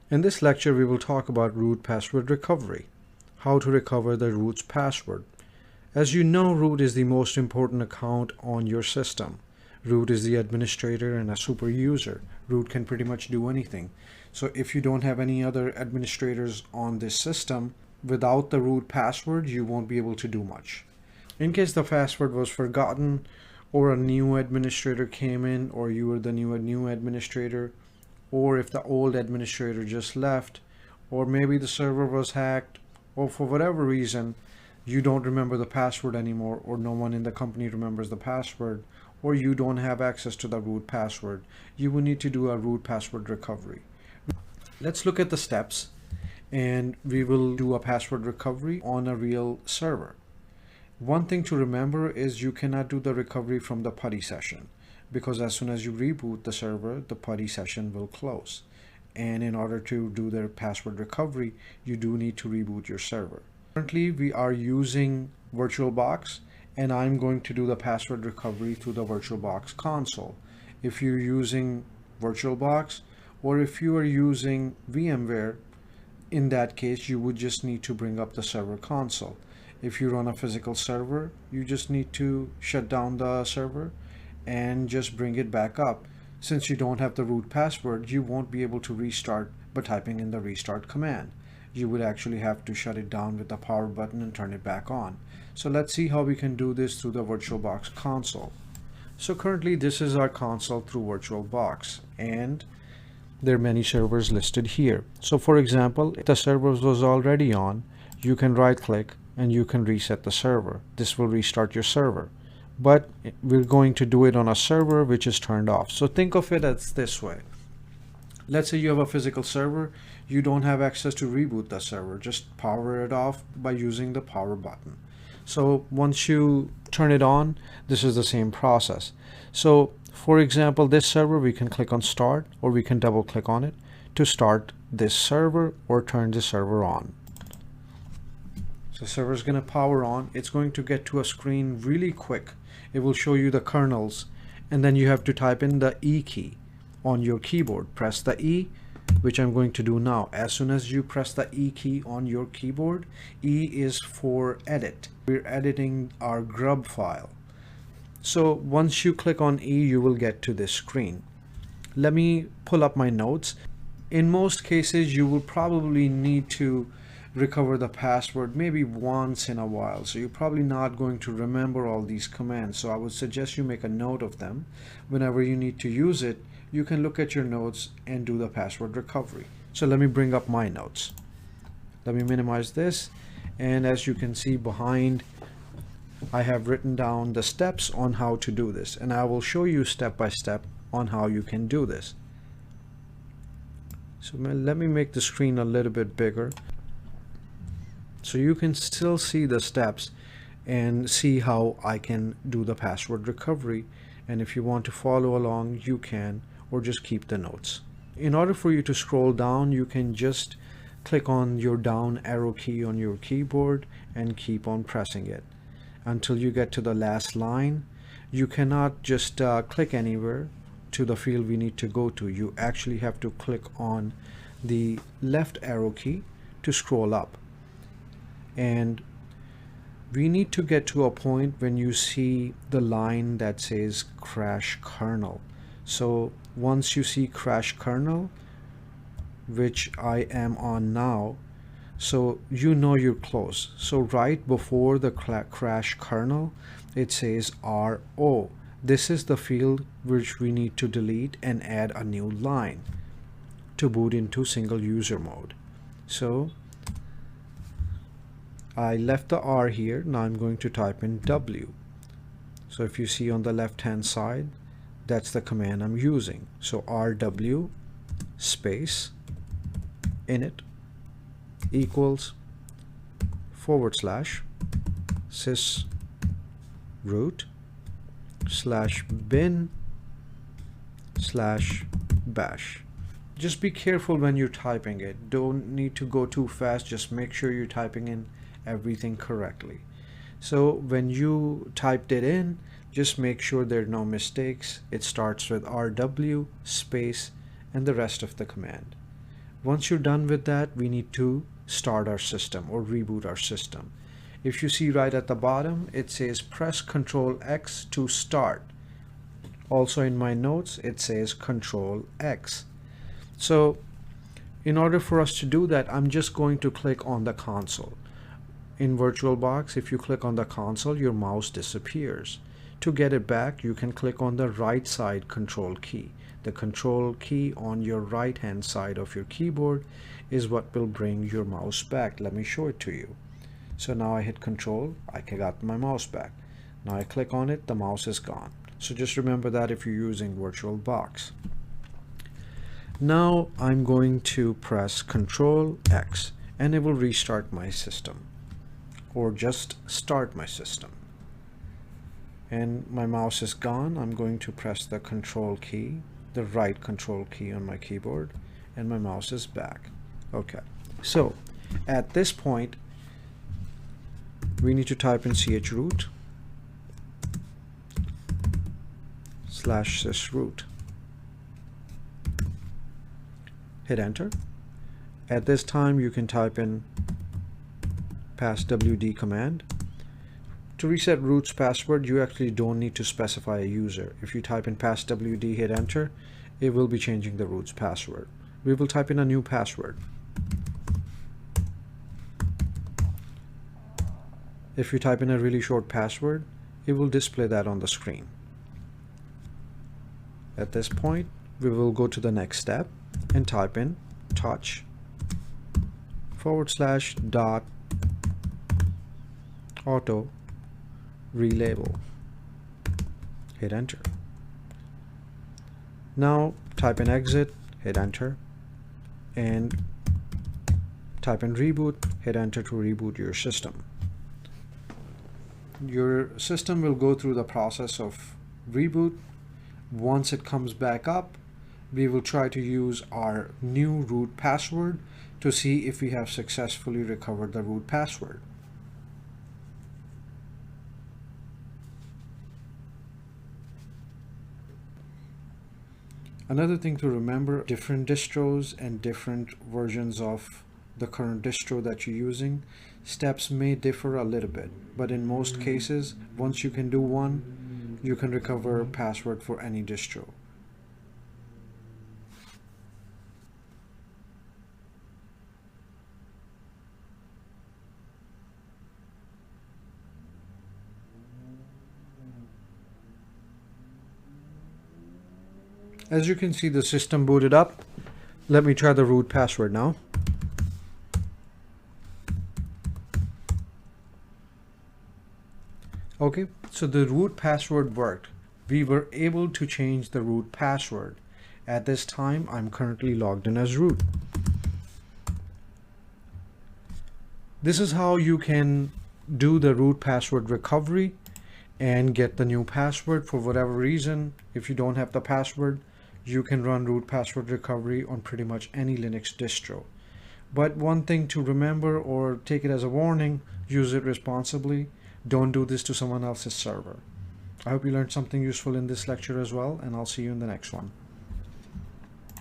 In this lecture, we will talk about root password recovery, how to recover the root's password. As you know, root is the most important account on your system. Root is the administrator and a super user. Root can pretty much do anything. So if you don't have any other administrators on this system, without the root password, you won't be able to do much. In case the password was forgotten, or a new administrator came in, or you were the new administrator, or if the old administrator just left, or maybe the server was hacked, or for whatever reason you don't remember the password anymore, or no one in the company remembers the password, or you don't have access to the root password, you will need to do a root password recovery. Let's look at the steps, and we will do a password recovery on a real server. One thing to remember is you cannot do the recovery from the PuTTY session, because as soon as you reboot the server, the PuTTY session will close. And in order to do their password recovery, you do need to reboot your server. Currently, we are using VirtualBox, and I'm going to do the password recovery through the VirtualBox console. If you're using VirtualBox, or if you are using VMware, in that case, you would just need to bring up the server console. If you run a physical server, you just need to shut down the server and just bring it back up. Since you don't have the root password, you won't be able to restart by typing in the restart command. You would actually have to shut it down with the power button and turn it back on. So let's see how we can do this through the VirtualBox console. So currently this is our console through VirtualBox, and there are many servers listed here. So for example, if the server was already on, you can right click and you can reset the server. This will restart your server. But we're going to do it on a server which is turned off. So think of it as this way. Let's say you have a physical server, you don't have access to reboot the server, just power it off by using the power button. So once you turn it on, this is the same process. So for example, this server, we can click on start, or we can double click on it to start this server or turn the server on. So the server is going to power on. It's going to get to a screen really quick. It will show you the kernels, and then you have to type in the E key on your keyboard. Press the E, which I'm going to do now. As soon as you press the E key on your keyboard, E is for edit. We're editing our GRUB file. So once you click on E, you will get to this screen. Let me pull up my notes. In most cases, you will probably need to recover the password maybe once in a while, so you're probably not going to remember all these commands. So I would suggest you make a note of them. Whenever you need to use it, you can look at your notes and do the password recovery. So let me bring up my notes. Let me minimize this, and as you can see behind, I have written down the steps on how to do this, and I will show you step by step on how you can do this. So let me make the screen a little bit bigger, so you can still see the steps and see how I can do the password recovery. And if you want to follow along, you can, or just keep the notes. In order for you to scroll down, you can just click on your down arrow key on your keyboard and keep on pressing it until you get to the last line. You cannot just click anywhere to the field we need to go to. You actually have to click on the left arrow key to scroll up. And we need to get to a point when you see the line that says crash kernel. So once you see crash kernel, which I am on now, so you know you're close. So right before the crash kernel, it says RO. This is the field which we need to delete and add a new line to boot into single user mode. So I left the R here. Now I'm going to type in W. So if you see on the left hand side, that's the command I'm using. So RW space init equals / sys root /bin /bash. Just be careful when you're typing it. Don't need to go too fast. Just make sure you're typing in everything correctly. So when you typed it in, just make sure there are no mistakes. It starts with RW space and the rest of the command. Once you're done with that, we need to start our system or reboot our system. If you see right at the bottom, it says press Ctrl X to start. Also in my notes, it says Ctrl X. So in order for us to do that, I'm just going to click on the console. In VirtualBox, if you click on the console, your mouse disappears. To get it back, you can click on the right side control key. The control key on your right hand side of your keyboard is what will bring your mouse back. Let me show it to you. So now I hit Control, I got my mouse back. Now I click on it, the mouse is gone. So just remember that if you're using VirtualBox. Now I'm going to press Ctrl X and it will restart my system or just start my system. And my mouse is gone. I'm going to press the Control key, the right control key on my keyboard, and my mouse is back. Okay, so at this point we need to type in chroot /sysroot. Hit enter. At this time you can type in passwd command. To reset root's password, you actually don't need to specify a user. If you type in passwd, hit enter, it will be changing the root's password. We will type in a new password. If you type in a really short password, it will display that on the screen. At this point, we will go to the next step and type in touch /dot auto relabel. Hit enter. Now type in exit, hit enter, and type in reboot, hit enter to reboot your system. Your system will go through the process of reboot. Once it comes back up, we will try to use our new root password to see if we have successfully recovered the root password. Another thing to remember, different distros and different versions of the current distro that you're using, steps may differ a little bit, but in most cases, once you can do one, you can recover password for any distro. As you can see, the system booted up. Let me try the root password now. Okay, so the root password worked. We were able to change the root password. At this time, I'm currently logged in as root. This is how you can do the root password recovery and get the new password. For whatever reason, if you don't have the password, you can run root password recovery on pretty much any Linux distro. But one thing to remember, or take it as a warning, use it responsibly. Don't do this to someone else's server. I hope you learned something useful in this lecture as well, and I'll see you in the next one.